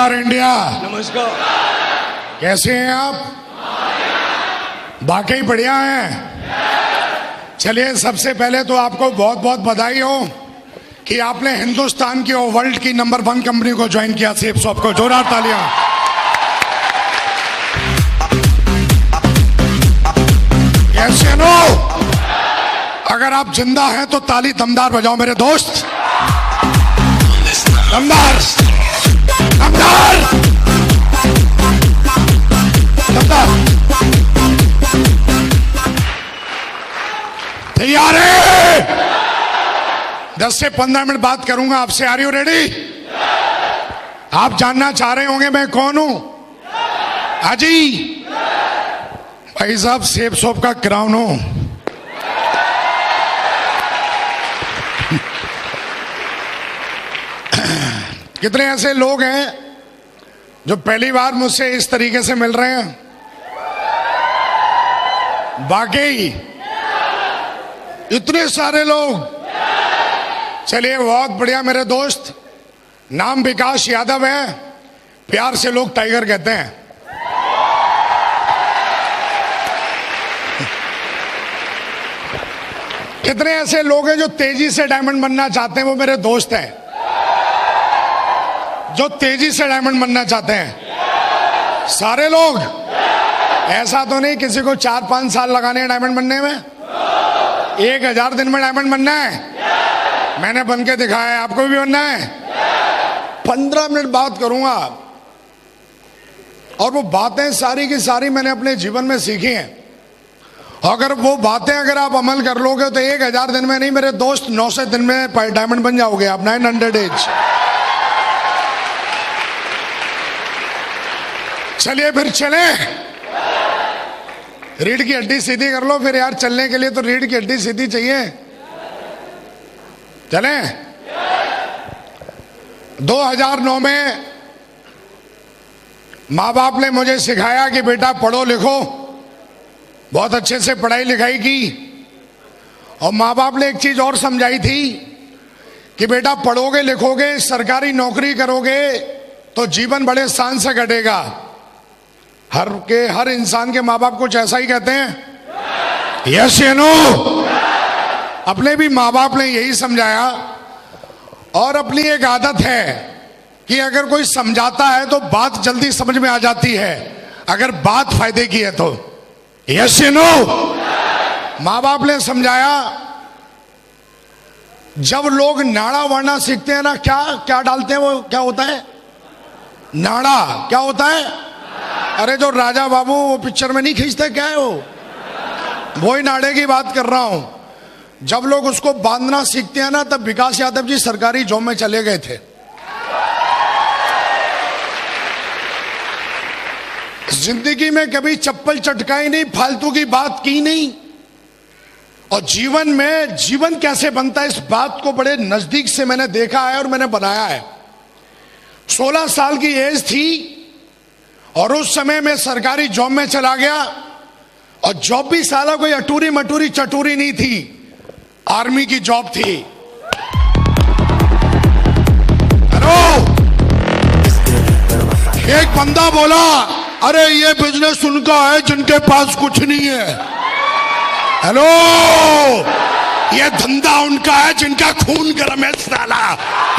नमस्कार इंडिया। नमस्कार। कैसे हैं आप? वाकई बढ़िया हैं। चलिए, सबसे पहले तो आपको बहुत बहुत बधाई हो कि आपने हिंदुस्तान की और वर्ल्ड की नंबर 1 कंपनी को ज्वाइन किया, सेफ शॉप को। जोरदार तालियां। कैसे नो? अगर आप जिंदा हैं तो ताली दमदार बजाओ मेरे दोस्त। दमदार दमदार दमदार। तैयार है? 10 से 15 मिनट बात करूंगा आपसे। Are you ready? आप जानना चाह रहे होंगे मैं कौन हूं। हाजी भाई साहब, सेफ शॉप का क्राउन हूं। कितने ऐसे लोग हैं जो पहली बार मुझसे इस तरीके से मिल रहे हैं? वाकई इतने सारे लोग। चलिए, बहुत बढ़िया मेरे दोस्त। नाम विकास यादव है, प्यार से लोग टाइगर कहते हैं। कितने ऐसे लोग हैं जो तेजी से डायमंड बनना चाहते हैं? वो मेरे दोस्त हैं जो तेजी से डायमंड बनना चाहते हैं। सारे लोग? ऐसा तो नहीं किसी को 4-5 साल लगाने हैं डायमंड बनने में। 1000 दिन में डायमंड बनना है। मैंने बन के दिखाया है, आपको भी बनना है। 15 मिनट बात करूंगा और वो बातें सारी की सारी मैंने अपने जीवन में सीखी हैं। अगर वो बातें अगर आप अमल कर लोगे तो 1000 दिन में नहीं मेरे दोस्त, 900 दिन में डायमंड बन जाओगे आप। 900 डेज। चलिए फिर चले। रीढ़ की हड्डी सीधी कर लो फिर यार। चलने के लिए तो रीढ़ की हड्डी सीधी चाहिए। चले। 2009 में माँ बाप ने मुझे सिखाया कि बेटा पढ़ो लिखो। बहुत अच्छे से पढ़ाई लिखाई की। और माँ बाप ने एक चीज और समझाई थी कि बेटा पढ़ोगे लिखोगे, सरकारी नौकरी करोगे तो जीवन बड़े शान से कटेगा। हर इंसान के माँ बाप कुछ ऐसा ही कहते हैं। यस या नो? अपने भी माँ बाप ने यही समझाया। और अपनी एक आदत है कि अगर कोई समझाता है तो बात जल्दी समझ में आ जाती है, अगर बात फायदे की है तो। यस या नो? माँ बाप ने समझाया, जब लोग नाड़ा वाड़ा सीखते हैं ना, क्या क्या डालते हैं? वो क्या होता है? नाड़ा। क्या होता है? अरे जो राजा बाबू वो पिक्चर में नहीं खींचते, क्या है वो ही नाड़े की बात कर रहा हूं। जब लोग उसको बांधना सीखते हैं ना, तब विकास यादव जी सरकारी जॉब में चले गए थे। जिंदगी में कभी चप्पल चटकाई नहीं, फालतू की बात की नहीं। और जीवन में जीवन कैसे बनता है इस बात को बड़े नजदीक से मैंने देखा है और मैंने बनाया है। 16 साल की एज थी और उस समय मैं सरकारी जॉब में चला गया। और जॉब भी साला कोई अटूरी मटूरी चटूरी नहीं थी, आर्मी की जॉब थी। हेलो, एक बंदा बोला, अरे ये बिजनेस उनका है जिनके पास कुछ नहीं है। हेलो, ये धंधा उनका है जिनका खून गर्म है साला।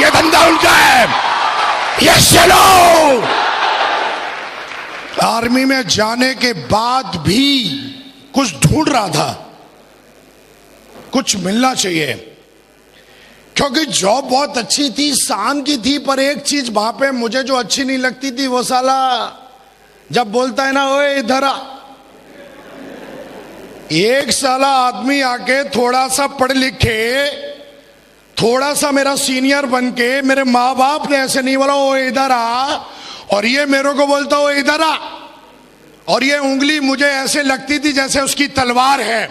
ये धंधा उनका है। ये चलो। आर्मी में जाने के बाद भी कुछ ढूंढ रहा था, कुछ मिलना चाहिए। क्योंकि जॉब बहुत अच्छी थी, शान की थी, पर एक चीज वहां पे मुझे जो अच्छी नहीं लगती थी, वो साला जब बोलता है ना, ओए इधर आ। एक साला आदमी आके थोड़ा सा पढ़ लिखे, थोड़ा सा मेरा सीनियर बन के, मेरे माँ बाप ने ऐसे नहीं बोला ओए इधर आ, और ये मेरे को बोलता ओए इधर आ। और ये उंगली मुझे ऐसे लगती थी जैसे उसकी तलवार है,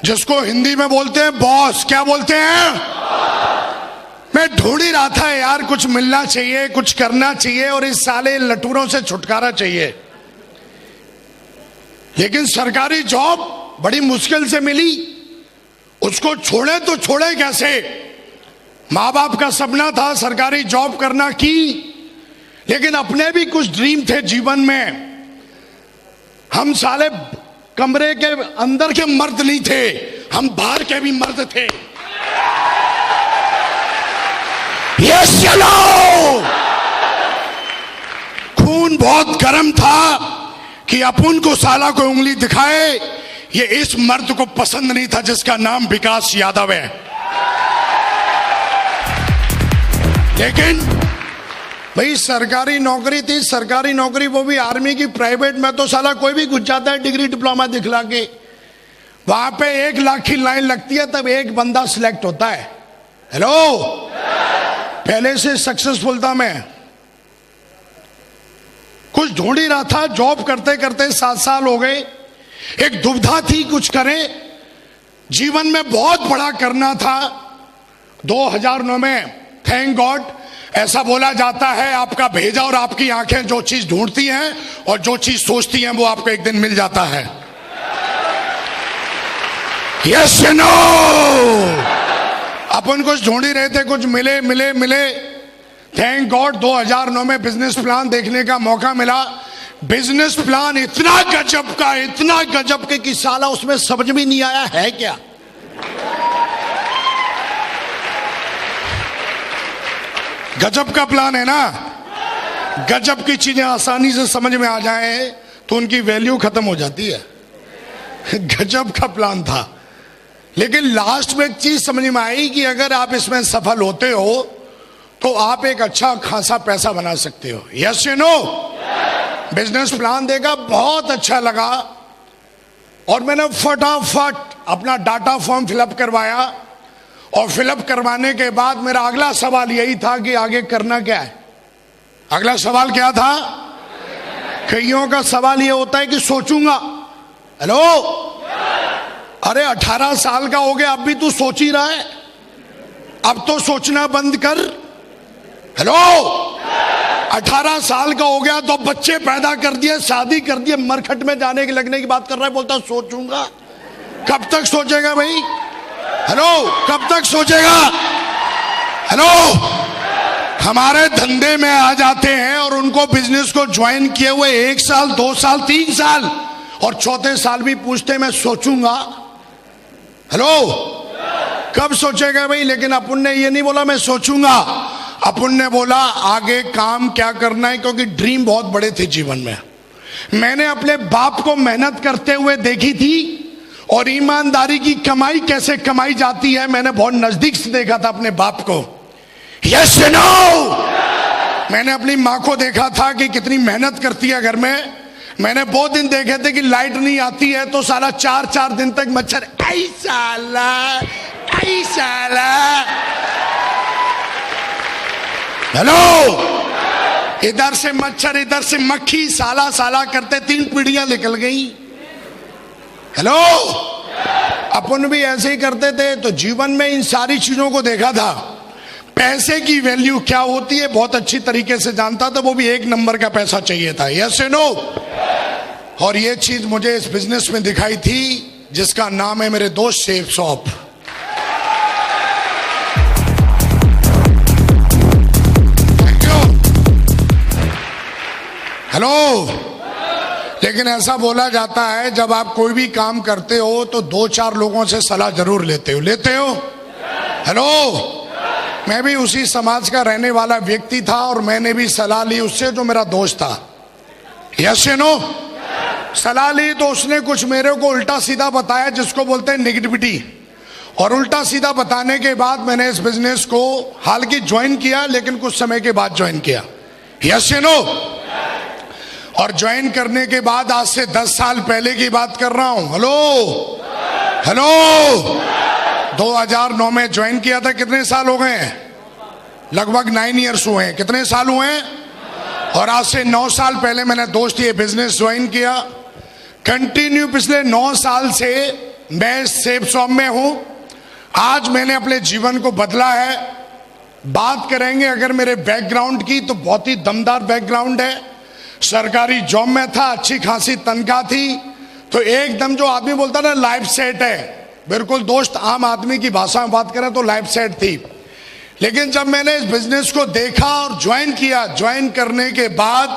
जिसको हिंदी में बोलते हैं बॉस। क्या बोलते हैं? मैं ढूंढ ही रहा था यार, कुछ मिलना चाहिए, कुछ करना चाहिए और इस साले लटूरों से छुटकारा चाहिए। लेकिन सरकारी जॉब बड़ी मुश्किल से मिली। उसको छोड़े तो छोड़े कैसे? माँ बाप का सपना था सरकारी जॉब करना की, लेकिन अपने भी कुछ ड्रीम थे जीवन में। हम साले कमरे के अंदर के मर्द नहीं थे, हम बाहर के भी मर्द थे। यस चलो, खून बहुत गर्म था कि अपन को साला को उंगली दिखाए। ये इस मर्द को पसंद नहीं था जिसका नाम विकास यादव है। लेकिन भाई सरकारी नौकरी थी, सरकारी नौकरी वो भी आर्मी की, प्राइवेट में तो साला कोई भी घुस जाता है डिग्री डिप्लोमा दिखला के। वहां पे 1 लाख की लाइन लगती है, तब एक बंदा सिलेक्ट होता है। हेलो, पहले से सक्सेसफुल था मैं, कुछ ढूंढ ही रहा था, जॉब करते करते 7 साल हो गए। एक दुविधा थी कुछ करें, जीवन में बहुत बड़ा करना था। 2009 में थैंक गॉड ऐसा बोला जाता है, आपका भेजा और आपकी आंखें जो चीज ढूंढती हैं और जो चीज सोचती हैं वो आपको एक दिन मिल जाता है। यस नो, अपन कुछ ढूंढ ही रहे थे, कुछ मिले मिले मिले। थैंक गॉड 2009 में बिजनेस प्लान देखने का मौका मिला। बिजनेस प्लान इतना गजब के कि साला उसमें समझ में नहीं आया है क्या। गजब का प्लान है ना, गजब की चीजें आसानी से समझ में आ जाए तो उनकी वैल्यू खत्म हो जाती है। गजब का प्लान था, लेकिन लास्ट में एक चीज समझ में आई कि अगर आप इसमें सफल होते हो तो आप एक अच्छा खासा पैसा बना सकते हो। Yes you know, business plan देखा, बहुत अच्छा लगा और मैंने फटाफट अपना डाटा फॉर्म फिलअप करवाया। और फिलअप करवाने के बाद मेरा अगला सवाल यही था कि आगे करना क्या है। अगला सवाल क्या था? कईयों का सवाल यह होता है कि सोचूंगा। हेलो, अरे 18 साल का हो गया, अब भी तू सोच ही रहा है? अब तो सोचना बंद कर। हेलो, 18 साल का हो गया तो बच्चे पैदा कर दिए, शादी कर दिए, मरखट में जाने के लगने की बात कर रहा है, बोलता सोचूंगा। कब तक सोचेगा भाई? हेलो, कब तक सोचेगा? हेलो, हमारे धंधे में आ जाते हैं और उनको बिजनेस को ज्वाइन किए हुए 1 साल 2 साल 3 साल और चौथे साल भी पूछते मैं सोचूंगा। हेलो, कब सोचेगा भाई? लेकिन अपन ने ये नहीं बोला मैं सोचूंगा, अपन ने बोला आगे काम क्या करना है, क्योंकि ड्रीम बहुत बड़े थे जीवन में। मैंने अपने बाप को मेहनत करते हुए देखी थी और ईमानदारी की कमाई कैसे कमाई जाती है मैंने बहुत नजदीक से देखा था अपने बाप को। यस नो, मैंने अपनी माँ को देखा था कि कितनी मेहनत करती है घर में। मैंने बहुत दिन देखे थे कि लाइट नहीं आती है तो साला 4-4 दिन तक मच्छर ऐसा। हेलो, इधर से मच्छर इधर से मक्खी, साला करते 3 पीढ़ियां निकल गई। हेलो, अपन भी ऐसे ही करते थे। तो जीवन में इन सारी चीजों को देखा था। पैसे की वैल्यू क्या होती है बहुत अच्छी तरीके से जानता था, वो भी 1 नंबर का पैसा चाहिए था। यस नो, और ये चीज मुझे इस बिजनेस में दिखाई थी जिसका नाम है मेरे दोस्त सेफ शॉप। हेलो, लेकिन ऐसा बोला जाता है जब आप कोई भी काम करते हो तो 2-4 लोगों से सलाह जरूर लेते हो। हेलो, मैं भी उसी समाज का रहने वाला व्यक्ति था और मैंने भी सलाह ली उससे जो मेरा दोस्त था। यस नो, सलाह ली तो उसने कुछ मेरे को उल्टा सीधा बताया जिसको बोलते हैं नेगेटिविटी। और उल्टा सीधा बताने के बाद मैंने इस बिजनेस को हालांकि ज्वाइन किया, लेकिन कुछ समय के बाद ज्वाइन किया। यस नो, और ज्वाइन करने के बाद आज से 10 साल पहले की बात कर रहा हूं। हेलो, 2009 में ज्वाइन किया था। कितने साल हो गए हैं? लगभग 9 इयर्स हुए हैं। कितने साल हुए हैं? और आज से 9 साल पहले मैंने दोस्त ये बिजनेस ज्वाइन किया। कंटिन्यू पिछले 9 साल से मैं सेफ शॉप में हूं। आज मैंने अपने जीवन को बदला है। बात करेंगे अगर मेरे बैकग्राउंड की तो बहुत ही दमदार बैकग्राउंड है। सरकारी जॉब में था, अच्छी खासी तनख्वाह थी, तो एकदम जो आदमी बोलता ना लाइफ सेट है, बिल्कुल दोस्त आम आदमी की भाषा में बात करें तो लाइफ सेट थी। लेकिन जब मैंने इस बिजनेस को देखा और ज्वाइन किया, ज्वाइन करने के बाद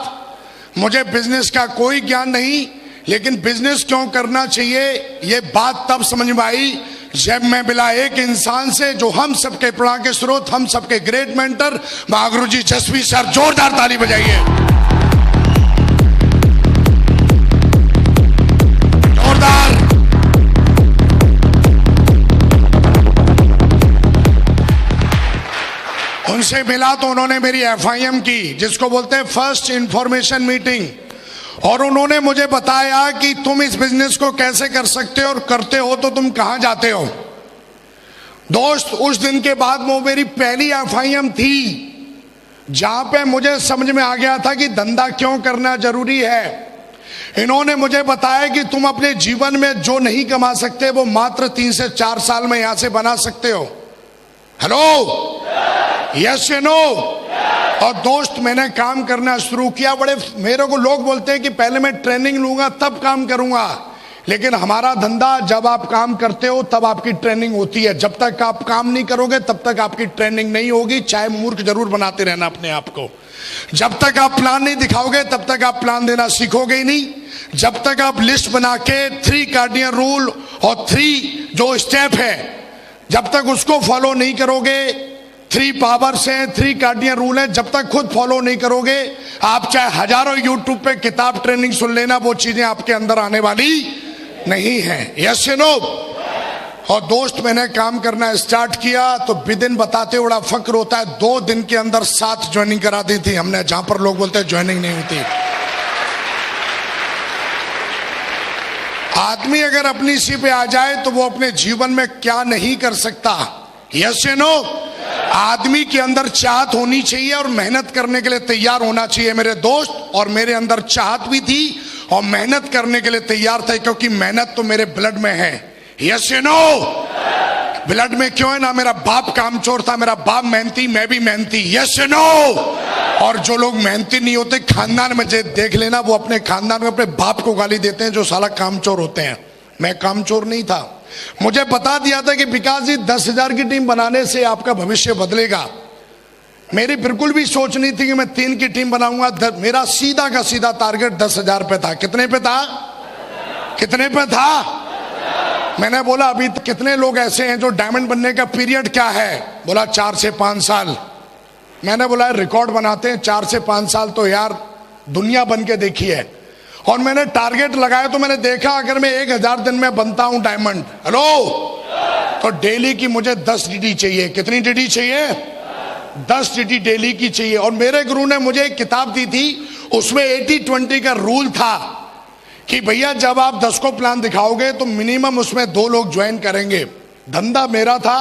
मुझे बिजनेस का कोई ज्ञान नहीं, लेकिन बिजनेस क्यों करना चाहिए ये बात तब समझ में आई जब मैं मिला एक इंसान से जो हम सबके प्रेरणा के स्रोत, हम सबके ग्रेट मेंटर महागुरु जी जसवी सर। जोरदार ताली बजाइए। जोरदार। उनसे मिला तो उन्होंने मेरी FIM की, जिसको बोलते हैं फर्स्ट इंफॉर्मेशन मीटिंग, और उन्होंने मुझे बताया कि तुम इस बिजनेस को कैसे कर सकते हो और करते हो तो तुम कहां जाते हो। दोस्त, उस दिन के बाद वो मेरी पहली FIM थी जहां पे मुझे समझ में आ गया था कि धंधा क्यों करना जरूरी है। इन्होंने मुझे बताया कि तुम अपने जीवन में जो नहीं कमा सकते वो मात्र 3 से 4 साल में यहां से बना सकते हो। हेलो, यस या नो? और दोस्त, मैंने काम करना शुरू किया। बड़े मेरे को लोग बोलते हैं कि पहले मैं ट्रेनिंग लूंगा तब काम करूंगा, लेकिन हमारा धंधा जब आप काम करते हो तब आपकी ट्रेनिंग होती है। जब तक आप काम नहीं करोगे तब तक आपकी ट्रेनिंग नहीं होगी, चाहे मूर्ख जरूर बनाते रहना अपने आप को। जब तक आप प्लान नहीं दिखाओगे तब तक आप प्लान देना सीखोगे ही नहीं। जब तक आप लिस्ट बना के 3 कार्डियन रूल और 3 जो स्टेप है, जब तक उसको फॉलो नहीं करोगे, 3 पावर्स हैं, 3 कार्डियन रूल है, जब तक खुद फॉलो नहीं करोगे, आप चाहे हजारों यूट्यूब पे किताब ट्रेनिंग सुन लेना, वो चीजें आपके अंदर आने वाली नहीं है। यस या नो? और दोस्त, मैंने काम करना स्टार्ट किया तो विदिन बताते बड़ा फक्र होता है, 2 दिन के अंदर 7 ज्वाइनिंग करा दी थी हमने, जहां पर लोग बोलते हैं ज्वाइनिंग नहीं होती। आदमी अगर अपनी सी पे आ जाए तो वो अपने जीवन में क्या नहीं कर सकता। यस या नो? आदमी के अंदर चाहत होनी चाहिए और मेहनत करने के लिए तैयार होना चाहिए मेरे दोस्त। और मेरे अंदर चाहत भी थी और मेहनत करने के लिए तैयार था, क्योंकि मेहनत तो मेरे ब्लड में है। यस या नो? ब्लड में क्यों है ना? मेरा बाप कामचोर था, मेरा बाप मेहनती, मैं भी मेहनती। यस या नो? और जो लोग मेहनती नहीं होते खानदान में देख लेना, वो अपने खानदान में अपने बाप को गाली देते हैं जो साला कामचोर होते हैं। मैं कामचोर नहीं था। मुझे बता दिया था कि विकास जी 10,000 की टीम बनाने से आपका भविष्य बदलेगा। मेरी बिल्कुल भी सोच नहीं थी कि मैं 3 की टीम बनाऊंगा। मेरा सीधा का सीधा टारगेट 10,000 पे था। कितने पे था? कितने पे था? मैंने बोला अभी कितने लोग ऐसे हैं जो डायमंड बनने का पीरियड क्या है? बोला 4 से 5 साल। मैंने बोला रिकॉर्ड बनाते हैं, 4 से 5 साल तो यार दुनिया बन के देखी है। और मैंने टारगेट लगाया तो मैंने देखा अगर मैं 1000 दिन में बनता हूं डायमंड, हेलो, तो डेली की मुझे 10 DD चाहिए। कितनी DD चाहिए? 10 DD डेली की चाहिए। और मेरे गुरु ने मुझे एक किताब दी थी, उसमें 80-20 का रूल था कि भैया जब आप 10 को प्लान दिखाओगे तो मिनिमम उसमें 2 लोग ज्वाइन करेंगे। धंधा मेरा था,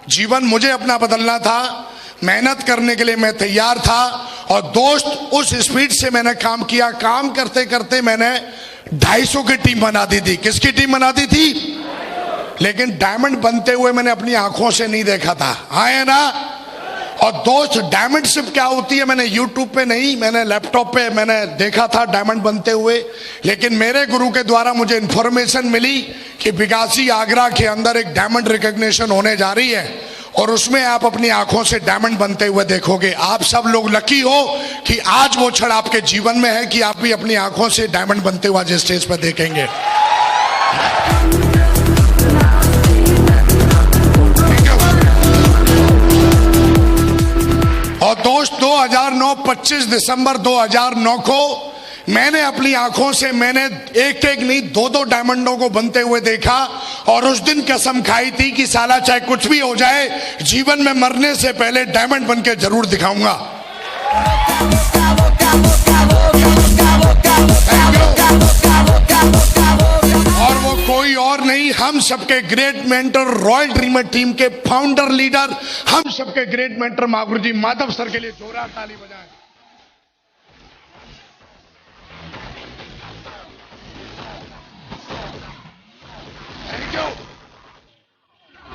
जीवन मुझे अपना बदलना था, मेहनत करने के लिए मैं तैयार था। और दोस्त, उस स्पीड से मैंने काम किया। काम करते करते मैंने 250 की टीम बना दी थी। किसकी टीम बना दी थी? लेकिन डायमंड बनते हुए मैंने अपनी आंखों से नहीं देखा था। हाँ है ना? और दोस्त, डायमंड शिप क्या होती है मैंने यूट्यूब पे नहीं, मैंने लैपटॉप पे मैंने देखा था डायमंड बनते हुए। लेकिन मेरे गुरु के द्वारा मुझे इंफॉर्मेशन मिली कि विकासी आगरा के अंदर एक डायमंड रिकॉग्निशन होने जा रही है और उसमें आप अपनी आंखों से डायमंड बनते हुए देखोगे। आप सब लोग लकी हो कि आज वो क्षण आपके जीवन में है कि आप भी अपनी आंखों से डायमंड बनते हुए आज स्टेज पर देखेंगे। और दोस्त, 2009 25 दिसंबर 2009 को मैंने अपनी आंखों से मैंने एक नहीं 2 डायमंडों को बनते हुए देखा। और उस दिन कसम खाई थी कि साला चाहे कुछ भी हो जाए, जीवन में मरने से पहले डायमंड बन के जरूर दिखाऊंगा। और वो कोई और नहीं, हम सबके great mentor, royal dreamer team के फाउंडर लीडर, हम सबके ग्रेट मेंटर महागुरु जी माधव सर के लिए जोरदार ताली बजाएं।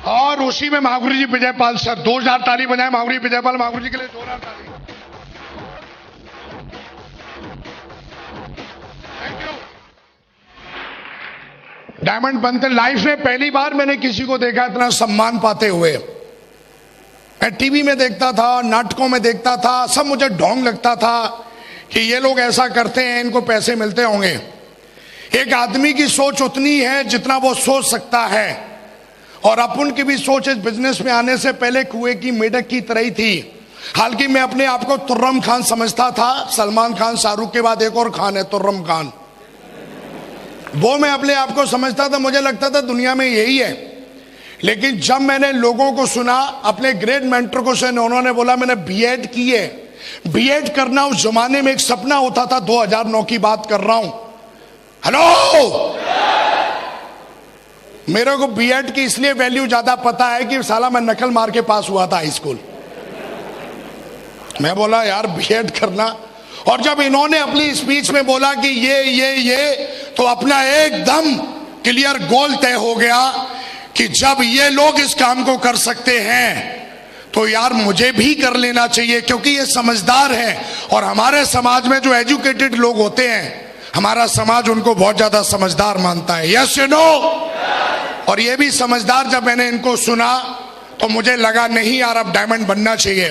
और उसी में महागुरु जी विजयपाल सर, 2000 ताली बजाएं महागुरु जी विजयपाल, महागुरु जी के लिए जोरदार ताली। Thank you. डायमंड बनते लाइफ में पहली बार मैंने किसी को देखा इतना सम्मान पाते हुए। मैं टीवी में देखता था, नाटकों में देखता था, सब मुझे ढोंग लगता था कि ये लोग ऐसा करते हैं, इनको पैसे मिलते होंगे। एक आदमी की सोच उतनी है जितना वो सोच सकता है, और अपन की भी सोच इस बिजनेस में आने से पहले कुएं की मेढक की तरह ही थी। हालांकि मैं अपने आप को तुर्रम खान समझता था। सलमान खान, शाहरुख के बाद एक और खान है तुर्रम खान, वो मैं अपने आप को समझता था। मुझे लगता था दुनिया में यही है। लेकिन जब मैंने लोगों को सुना, अपने ग्रेट मेंटर को सुना, उन्होंने बोला मैंने बीएड की है। बीएड करना उस जमाने में एक सपना होता था। 2009 की बात कर रहा हूं। हेलो, मेरे को बीएड की इसलिए वैल्यू ज्यादा पता है कि साला मैं नकल मार के पास हुआ था हाई स्कूल। मैं बोला यार बीएड करना, और जब इन्होंने अपनी स्पीच में बोला कि ये तो अपना एकदम क्लियर गोल तय हो गया कि जब ये लोग इस काम को कर सकते हैं तो यार मुझे भी कर लेना चाहिए, क्योंकि ये समझदार है। और हमारे समाज में जो एजुकेटेड लोग होते हैं, हमारा समाज उनको बहुत ज्यादा समझदार मानता है। Yes you know. और ये भी समझदार, जब मैंने इनको सुना तो मुझे लगा नहीं यार अब डायमंड बनना चाहिए।